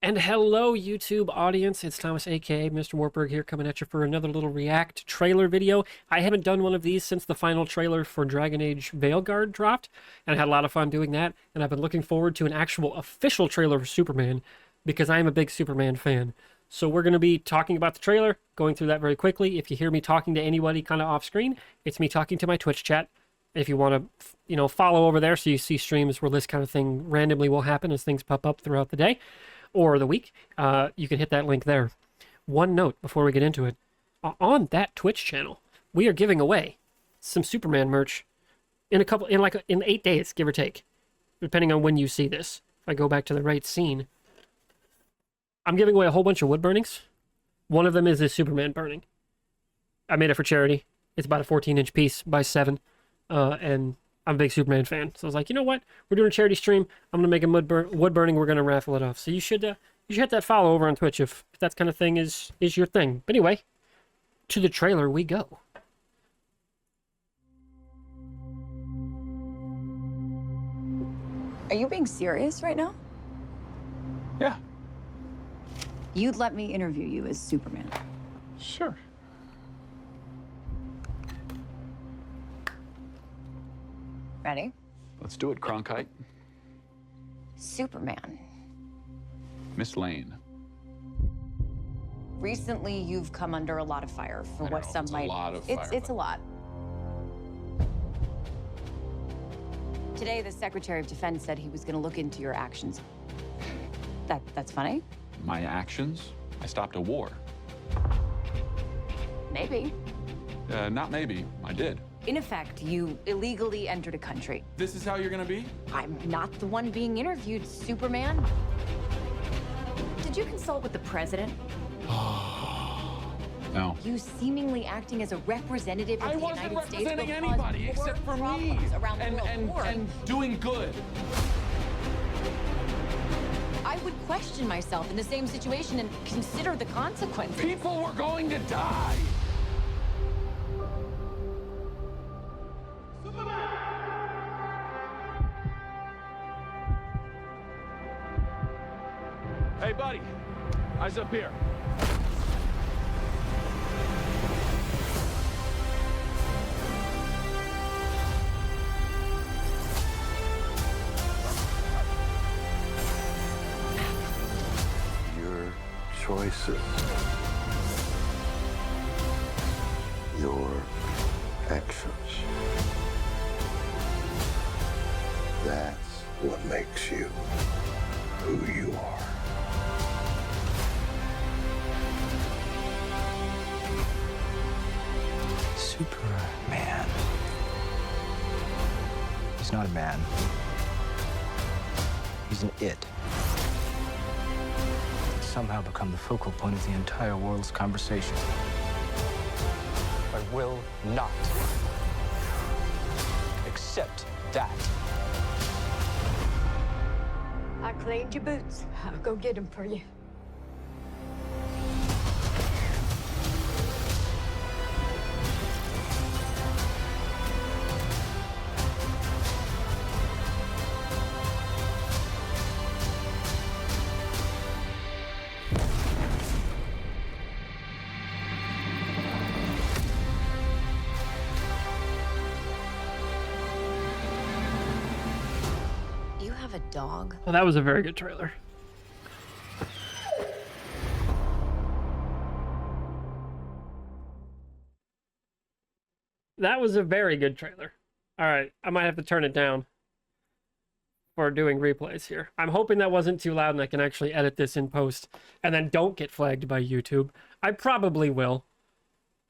And hello, YouTube audience. It's Thomas, aka MrWartburg, here coming at you for another little React trailer video. I haven't done one of these since the final trailer for Dragon Age Veilguard dropped, and I had a lot of fun doing that, and I've been looking forward to an actual official trailer for Superman, because I am a big Superman fan. So we're going to be talking about the trailer, going through that very quickly. If you hear me talking to anybody kind of off screen, it's me talking to my Twitch chat. If you want to, follow over there so you see streams where this kind of thing randomly will happen as things pop up throughout the day or the week, you can hit that link there. One note before we get into it. On that Twitch channel, we are giving away some Superman merch in 8 days, give or take, depending on when you see this. If I go back to the right scene, I'm giving away a whole bunch of wood burnings. One of them is this Superman burning. I made it for charity. It's about a 14-inch piece by 7. And I'm a big Superman fan. So I was like, you know what? We're doing a charity stream. I'm going to make a wood burning. We're going to raffle it off. So you should hit that follow over on Twitch if that kind of thing is your thing. But anyway, to the trailer we go. Are you being serious right now? Yeah, You'd let me interview you as Superman. sure. Ready? Let's do it, Cronkite. Superman. Miss Lane. Recently, you've come under a lot of fire for I what know, some it's a might. lot of it's fire, a lot. Today, the Secretary of Defense said he was going to look into your actions. That's funny. My actions? I stopped a war. Maybe. Not maybe. I did. In effect, you illegally entered a country. This is how you're gonna be? I'm not the one being interviewed, Superman. Did you consult with the president? No. You seemingly acting as a representative of I the wasn't United States representing will cause anybody more except for me. problems around the world. And doing good. I would question myself in the same situation and consider the consequences. People were going to die. Hey, buddy. Eyes up here. Your choices, your actions. That's what makes you who you are. Superman. He's not a man. He's an it. He's somehow become the focal point of the entire world's conversation. I will not accept that. I cleaned your boots. I'll go get them for you. You have a dog? Well, that was a very good trailer. That was a very good trailer. All right, I might have to turn it down for doing replays here. I'm hoping that wasn't too loud and I can actually edit this in post and then don't get flagged by YouTube. I probably will.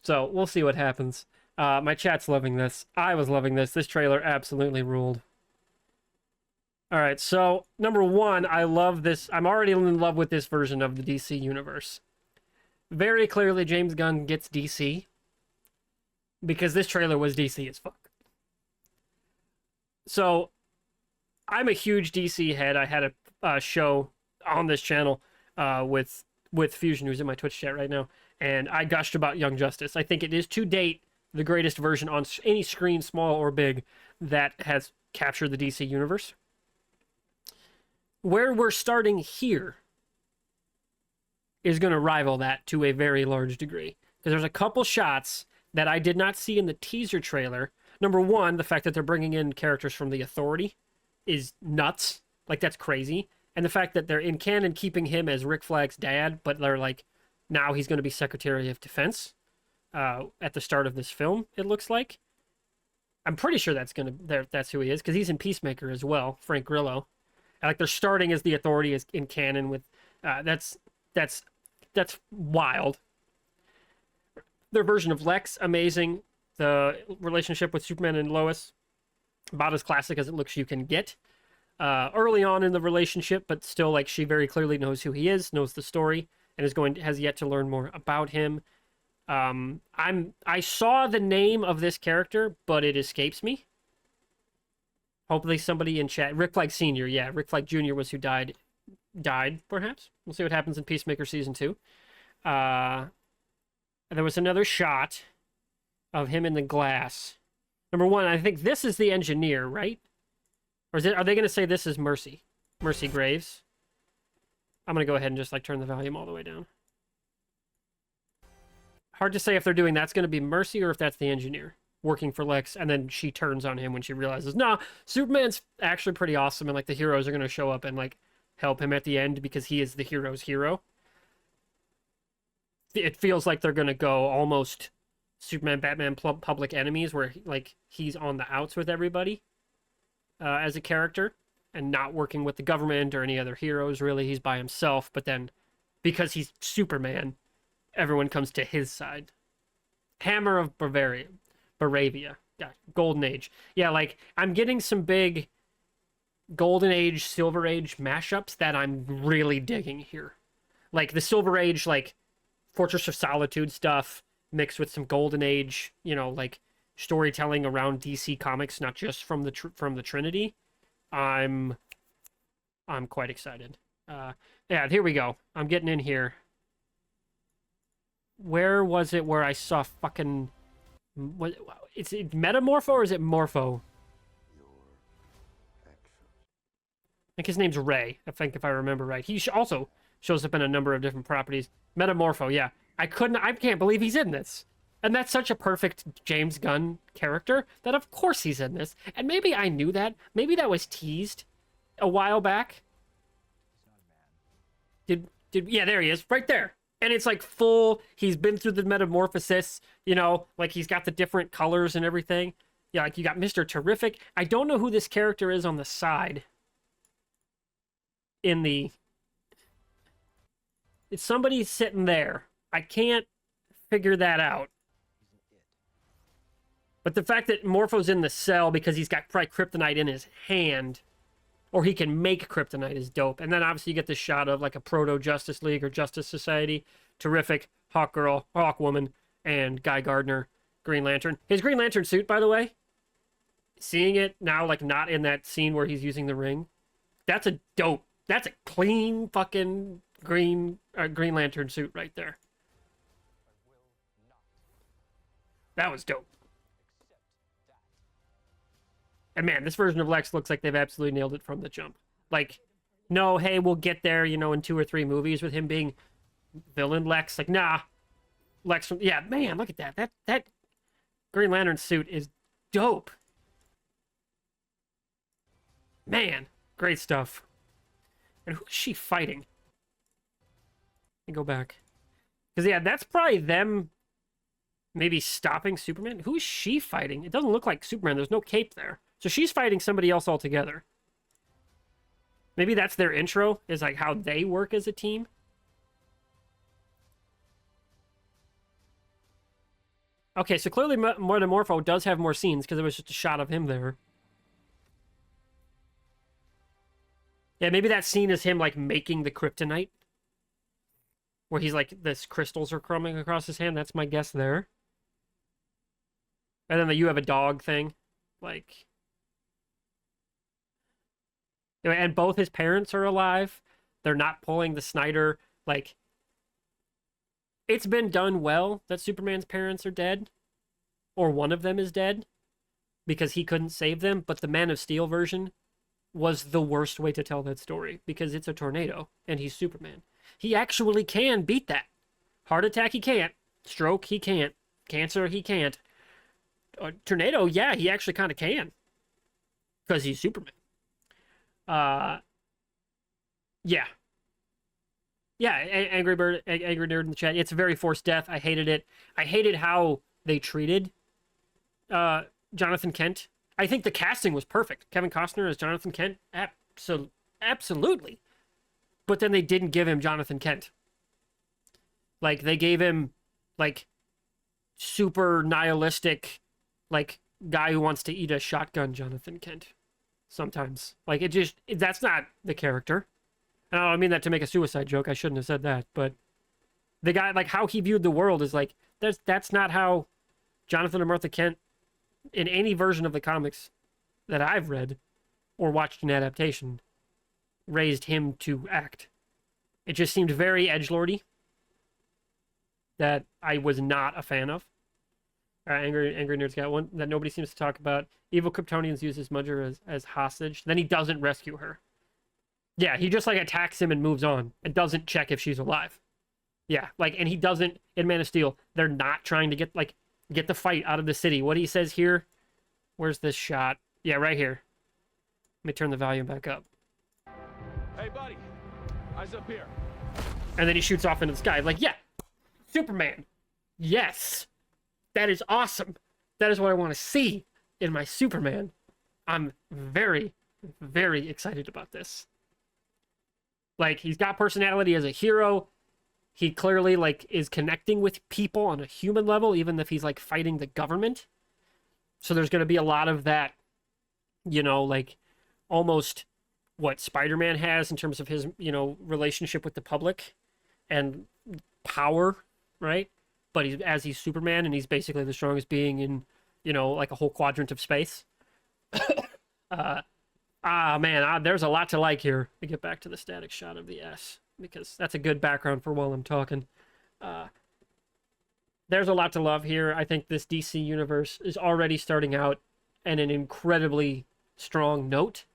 So we'll see what happens. My chat's loving this. I was loving this. This trailer absolutely ruled. All right, so number one, I love this. I'm already in love with this version of the DC universe. Very clearly, James Gunn gets DC because this trailer was DC as fuck. So I'm a huge DC head. I had a show on this channel with Fusion, who's in my Twitch chat right now, and I gushed about Young Justice. I think it is to date the greatest version on any screen, small or big, that has captured the DC universe. Where we're starting here is going to rival that to a very large degree. Because there's a couple shots that I did not see in the teaser trailer. Number one, the fact that they're bringing in characters from the Authority is nuts. Like, that's crazy. And the fact that they're in canon keeping him as Rick Flagg's dad, but they're like, now he's going to be Secretary of Defense at the start of this film, it looks like. I'm pretty sure that's who he is, because he's in Peacemaker as well, Frank Grillo. And, like, they're starting as the Authority is in canon with that's wild. Their version of Lex, amazing. The relationship with Superman and Lois, about as classic as it looks you can get. Early on in the relationship, but still, like, she very clearly knows who he is, knows the story, and has yet to learn more about him. I saw the name of this character, but it escapes me. Hopefully somebody in chat. Rick Flag Sr., yeah. Rick Flag Jr. was who died, perhaps. We'll see what happens in Peacemaker Season 2. There was another shot of him in the glass. Number one, I think this is the engineer, right? Or are they going to say this is Mercy? Mercy Graves? I'm going to go ahead and just, like, turn the volume all the way down. Hard to say if they're doing that's going to be Mercy or if that's the engineer working for Lex, and then she turns on him when she realizes, nah, Superman's actually pretty awesome, and, like, the heroes are going to show up and, like, help him at the end because he is the hero's hero. It feels like they're going to go almost Superman, Batman, Public Enemies, where, like, he's on the outs with everybody as a character and not working with the government or any other heroes, really. He's by himself, but then because he's Superman, everyone comes to his side. Hammer of Bavaria. Yeah, Golden Age. Yeah, like, I'm getting some big Golden Age, Silver Age mashups that I'm really digging here. Like, the Silver Age, like, Fortress of Solitude stuff mixed with some Golden Age, you know, like, storytelling around DC Comics, not just from the Trinity. I'm quite excited. Yeah, here we go. I'm getting in here. Where was it where I saw fucking... Is it Metamorpho or is it Morpho? I think his name's Ray, I think, if I remember right. He also shows up in a number of different properties. Metamorpho, yeah. I can't believe he's in this. And that's such a perfect James Gunn character that of course he's in this. And maybe I knew that. Maybe that was teased a while back. Yeah, there he is, right there. And it's like full, he's been through the metamorphosis, you know, like he's got the different colors and everything. Yeah, like you got Mr. Terrific. I don't know who this character is on the side. It's somebody sitting there. I can't figure that out. But the fact that Morpho's in the cell because he's got probably kryptonite in his hand, or he can make kryptonite, is dope. And then obviously you get this shot of like a proto-Justice League or Justice Society. Terrific. Hawkgirl, Hawkwoman, and Guy Gardner, Green Lantern. His Green Lantern suit, by the way, seeing it now, like, not in that scene where he's using the ring, that's a clean fucking Green Lantern suit right there. That was dope. And man, this version of Lex looks like they've absolutely nailed it from the jump. Like, no, hey, we'll get there, you know, in 2 or 3 movies with him being villain Lex. Like, nah. Lex from... Yeah, man, look at that. That Green Lantern suit is dope. Man, great stuff. And who's she fighting? Let me go back. Because, yeah, that's probably them maybe stopping Superman. Who is she fighting? It doesn't look like Superman. There's no cape there. So she's fighting somebody else altogether. Maybe that's their intro, is like how they work as a team. Okay, so clearly Metamorpho does have more scenes because it was just a shot of him there. Yeah, maybe that scene is him, like, making the kryptonite. Where he's like, this crystals are coming across his hand. That's my guess there. And then you have a dog thing. Like... And both his parents are alive. They're not pulling the Snyder, like... It's been done well that Superman's parents are dead. Or one of them is dead. Because he couldn't save them. But the Man of Steel version was the worst way to tell that story. Because it's a tornado. And he's Superman. He actually can beat that. Heart attack, he can't. Stroke, he can't. Cancer, he can't. Tornado, yeah, he actually kind of can. Because he's Superman. Yeah. Yeah, Angry Nerd in the chat. It's a very forced death. I hated it. I hated how they treated Jonathan Kent. I think the casting was perfect. Kevin Costner as Jonathan Kent, absolutely. But then they didn't give him Jonathan Kent. Like, they gave him, like, super nihilistic, like, guy who wants to eat a shotgun Jonathan Kent. Sometimes. Like, that's not the character. And I don't mean that to make a suicide joke. I shouldn't have said that. But the guy, like, how he viewed the world is like, that's not how Jonathan and Martha Kent, in any version of the comics that I've read or watched an adaptation, raised him to act. It just seemed very edgelordy that I was not a fan of. Angry Nerd's got one that nobody seems to talk about. Evil Kryptonians use his Mudger as hostage. Then he doesn't rescue her. Yeah, he just, like, attacks him and moves on and doesn't check if she's alive. Yeah, like, and he doesn't, in Man of Steel, they're not trying to get the fight out of the city. What he says here, where's this shot? Yeah, right here. Let me turn the volume back up. Hey, buddy. Eyes up here. And then he shoots off into the sky. Like, yeah, Superman. Yes. That is awesome. That is what I want to see in my Superman. I'm very, very excited about this. Like, he's got personality as a hero. He clearly, like, is connecting with people on a human level, even if he's, like, fighting the government. So there's going to be a lot of that, you know, like, almost what Spider-Man has in terms of his, you know, relationship with the public and power, right? But he's Superman, and he's basically the strongest being in, you know, like a whole quadrant of space. There's a lot to like here. Let me get back to the static shot of the S, because that's a good background for while I'm talking. There's a lot to love here. I think this DC universe is already starting out in an incredibly strong note.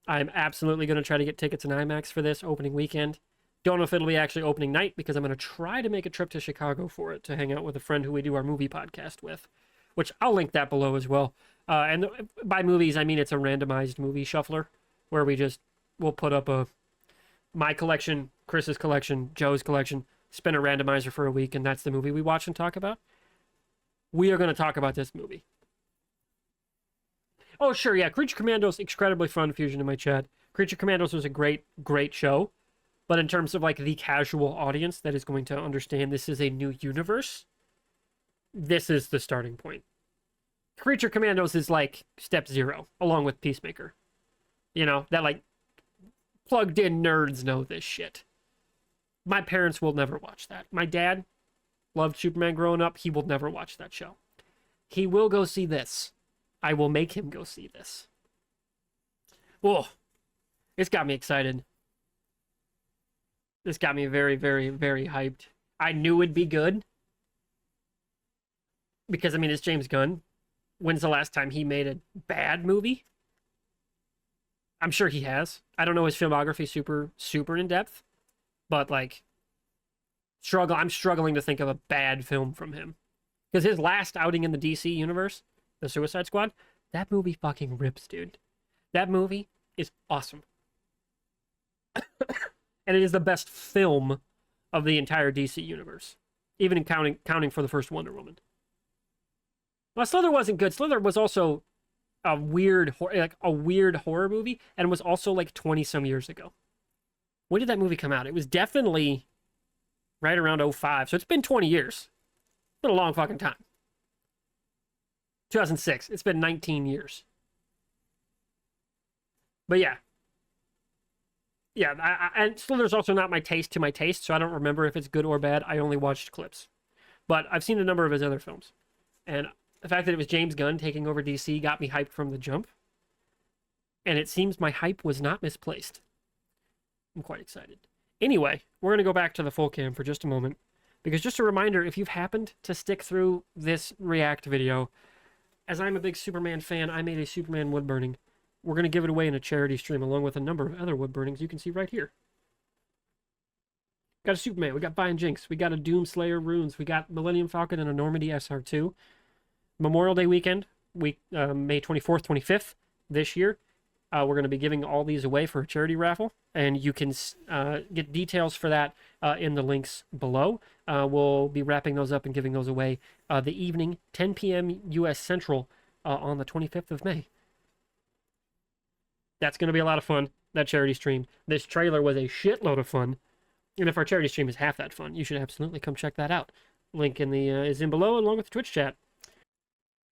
I'm absolutely going to try to get tickets in IMAX for this opening weekend. Don't know if it'll be actually opening night, because I'm going to try to make a trip to Chicago for it to hang out with a friend who we do our movie podcast with, which I'll link that below as well. And by movies, I mean it's a randomized movie shuffler where we'll put up my collection, Chris's collection, Joe's collection, spin a randomizer for a week, and that's the movie we watch and talk about. We are going to talk about this movie. Oh, sure, yeah, Creature Commandos, incredibly fun fusion in my chat. Creature Commandos was a great, great show. But in terms of, like, the casual audience that is going to understand this is a new universe, this is the starting point. Creature Commandos is, like, step 0, along with Peacemaker. You know, that, like, plugged-in nerds know this shit. My parents will never watch that. My dad loved Superman growing up. He will never watch that show. He will go see this. I will make him go see this. Whoa. It's got me excited. This got me very, very, very hyped. I knew it'd be good. Because, I mean, it's James Gunn. When's the last time he made a bad movie? I'm sure he has. I don't know his filmography super in depth. But, like, I'm struggling to think of a bad film from him. Because his last outing in the DC universe, The Suicide Squad, that movie fucking rips, dude. That movie is awesome. And it is the best film of the entire DC universe. Even in counting for the first Wonder Woman. Well, Slither wasn't good. Slither was also a weird horror movie, and was also like 20-some years ago. When did that movie come out? It was definitely right around 2005, so it's been 20 years. It's been a long fucking time. 2006. It's been 19 years. But yeah. Yeah, and Slither's also not my taste, so I don't remember if it's good or bad. I only watched clips. But I've seen a number of his other films. And the fact that it was James Gunn taking over DC got me hyped from the jump. And it seems my hype was not misplaced. I'm quite excited. Anyway, we're going to go back to the full cam for just a moment. Because just a reminder, if you've happened to stick through this React video, as I'm a big Superman fan, I made a Superman wood burning. We're going to give it away in a charity stream along with a number of other wood burnings you can see right here. Got a Superman. We got Fine Jinx. We got a Doomslayer Runes. We got Millennium Falcon and a Normandy SR2. Memorial Day weekend, May 24th, 25th this year. We're going to be giving all these away for a charity raffle, and you can get details for that in the links below. We'll be wrapping those up and giving those away the evening, 10 p.m. U.S. Central on the 25th of May. That's going to be a lot of fun, that charity stream. This trailer was a shitload of fun, and if our charity stream is half that fun, you should absolutely come check that out. Link in the is in below, along with the Twitch chat.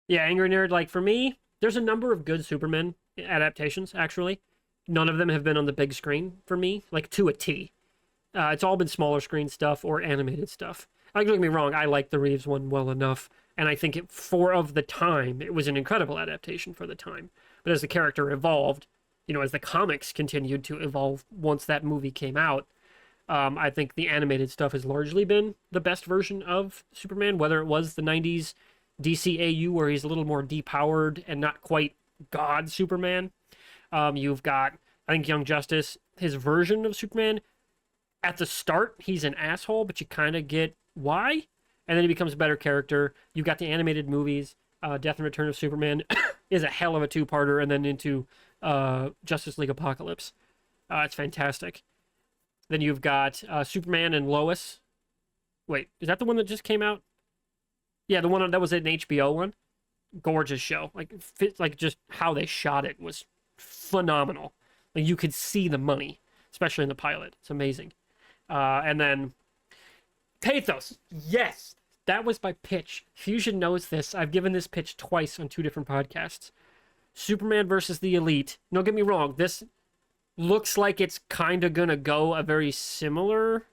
Yeah, Angry Nerd, like, for me, there's a number of good Superman adaptations, actually. None of them have been on the big screen for me, like, to a T. It's all been smaller screen stuff or animated stuff. Don't get me wrong, I like the Reeves one well enough, and I think of the time, it was an incredible adaptation for the time. But as the character evolved, as the comics continued to evolve once that movie came out, I think the animated stuff has largely been the best version of Superman, whether it was the 90s DCAU where he's a little more depowered and not quite God Superman. You've got, I think, Young Justice, his version of Superman. At the start, he's an asshole, but you kind of get why. And then he becomes a better character. You've got the animated movies. Death and Return of Superman is a hell of a two-parter, and then into Justice League Apocalypse. It's fantastic. Then you've got Superman and Lois. Wait, is that the one that just came out? Yeah, the one that was an HBO one. Gorgeous show. Like just how they shot it was phenomenal. Like, you could see the money, especially in the pilot. It's amazing. And then Pathos. Yes, that was my pitch. Fusion knows this. I've given this pitch twice on 2 different podcasts. Superman versus the Elite. Don't get me wrong. This looks like it's kind of gonna go a very similar.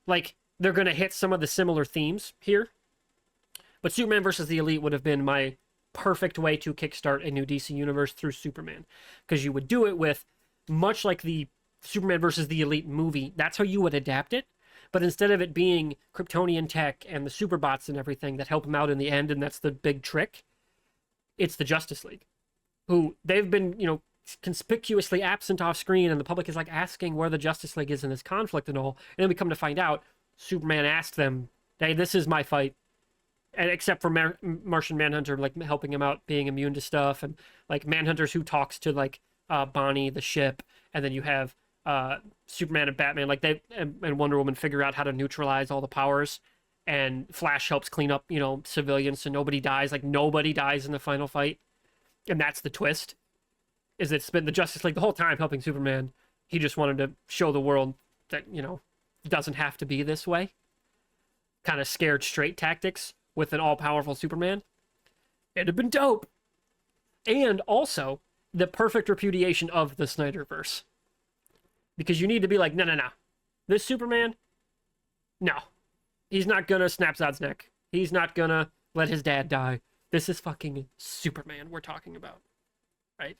Like, they're gonna hit some of the similar themes here. But Superman versus the Elite would have been my perfect way to kickstart a new DC universe through Superman. Because you would do it with, much like the Superman versus the Elite movie, that's how you would adapt it. But instead of it being Kryptonian tech and the Superbots and everything that help him out in the end, and that's the big trick, it's the Justice League. Who, they've been, conspicuously absent off screen, and the public is, like, asking where the Justice League is in this conflict and all. And then we come to find out, Superman asked them, hey, this is my fight. And except for Martian Manhunter, like, helping him out, being immune to stuff, and, like, Manhunters who talks to, like, Bonnie, the ship, and then you have Superman and Batman, like, and Wonder Woman figure out how to neutralize all the powers, and Flash helps clean up, civilians so nobody dies. Like, nobody dies in the final fight. And that's the twist, is it's been the Justice League the whole time helping Superman. He just wanted to show the world that, it doesn't have to be this way. Kind of scared straight tactics with an all-powerful Superman. It'd have been dope. And also, the perfect repudiation of the Snyderverse. Because you need to be like, no. This Superman? No. He's not gonna snap Zod's neck. He's not gonna let his dad die. This is fucking Superman we're talking about. Right?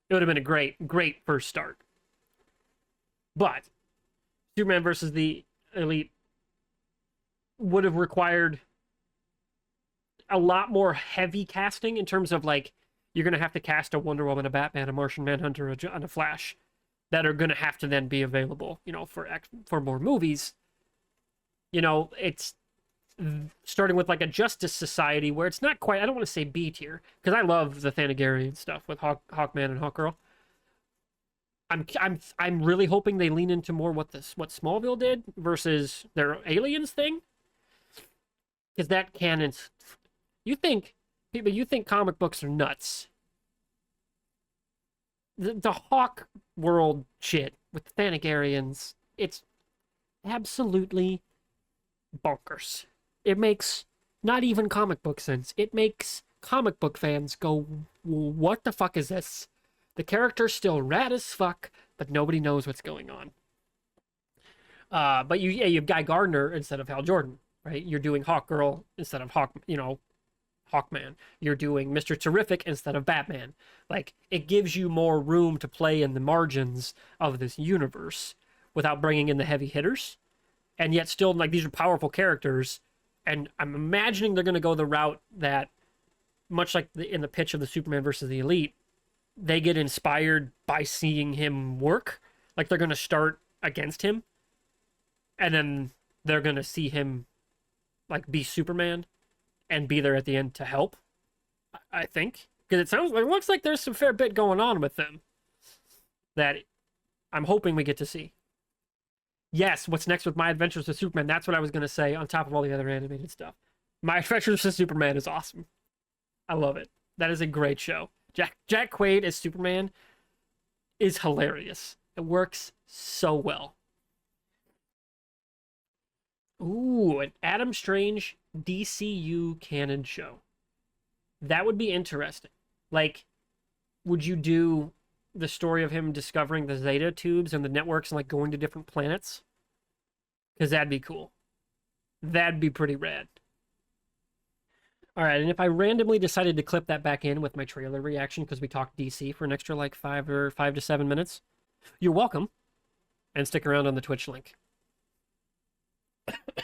It would have been a great first start. But Superman versus the Elite would have required a lot more heavy casting in terms of, like, you're going to have to cast a Wonder Woman, a Batman, a Martian Manhunter, and a Flash that are going to have to then be available, for more movies. It's starting with, like, a Justice Society where it's not quite, I don't want to say B tier, because I love the Thanagarian stuff with Hawkman and Hawkgirl. I'm really hoping they lean into more what Smallville did versus their aliens thing. Because that canon's... You think comic books are nuts. The Hawk world shit with the Thanagarians, it's absolutely bonkers. It makes not even comic book sense. It makes comic book fans go, what the fuck is this? The character's still rad as fuck, but nobody knows what's going on. But you have Guy Gardner instead of Hal Jordan, right? You're doing Hawkgirl instead of Hawkman. You're doing Mr. Terrific instead of Batman. Like, it gives you more room to play in the margins of this universe without bringing in the heavy hitters. And yet still, like, these are powerful characters. And I'm imagining they're going to go the route that, much like in the pitch of the Superman versus the Elite, they get inspired by seeing him work. Like, they're going to start against him. And then they're going to see him, like, be Superman and be there at the end to help, I think. Because it looks like there's some fair bit going on with them that I'm hoping we get to see. Yes, what's next with My Adventures with Superman? That's what I was going to say on top of all the other animated stuff. My Adventures with Superman is awesome. I love it. That is a great show. Jack Quaid as Superman is hilarious. It works so well. Ooh, an Adam Strange DCU canon show. That would be interesting. Like, would you do the story of him discovering the Zeta tubes and the networks and, like, going to different planets? Because that'd be cool. That'd be pretty rad. All right, and if I randomly decided to clip that back in with my trailer reaction because we talked DC for an extra, like, 5 to 7 minutes, you're welcome. And stick around on the Twitch link.